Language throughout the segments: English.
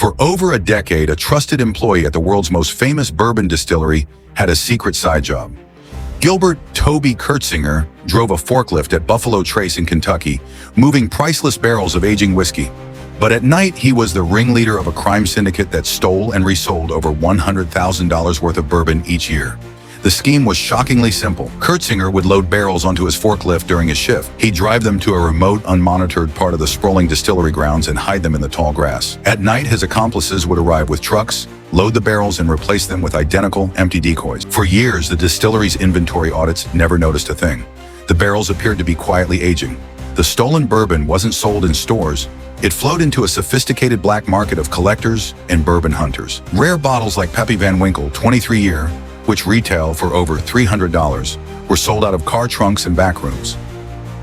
For over a decade, a trusted employee at the world's most famous bourbon distillery had a secret side job. Gilbert "Toby" Kurtzinger drove a forklift at Buffalo Trace in Kentucky, moving priceless barrels of aging whiskey. But at night, he was the ringleader of a crime syndicate that stole and resold over $100,000 worth of bourbon each year. The scheme was shockingly simple. Kurtzinger would load barrels onto his forklift during his shift. He'd drive them to a remote, unmonitored part of the sprawling distillery grounds and hide them in the tall grass. At night, his accomplices would arrive with trucks, load the barrels, and replace them with identical, empty decoys. For years, the distillery's inventory audits never noticed a thing. The barrels appeared to be quietly aging. The stolen bourbon wasn't sold in stores. It flowed into a sophisticated black market of collectors and bourbon hunters. Rare bottles like Pappy Van Winkle 23-year, which retail for over $300, were sold out of car trunks and back rooms.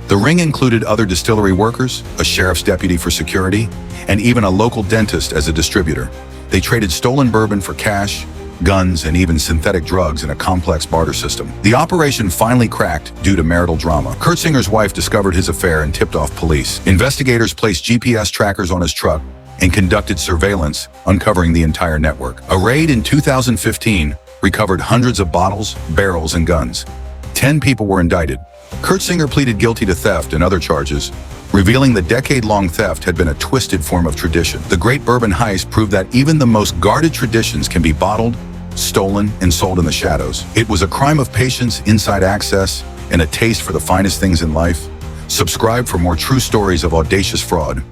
The ring included other distillery workers, a sheriff's deputy for security, and even a local dentist as a distributor. They traded stolen bourbon for cash, guns, and even synthetic drugs in a complex barter system. The operation finally cracked due to marital drama. Kurtzinger's wife discovered his affair and tipped off police. Investigators placed GPS trackers on his truck and conducted surveillance, uncovering the entire network. A raid in 2015 recovered hundreds of bottles, barrels, and guns. 10 people were indicted. Kurtzinger pleaded guilty to theft and other charges, revealing the decade-long theft had been a twisted form of tradition. The Great Bourbon Heist proved that even the most guarded traditions can be bottled, stolen, and sold in the shadows. It was a crime of patience, inside access, and a taste for the finest things in life. Subscribe for more true stories of audacious fraud.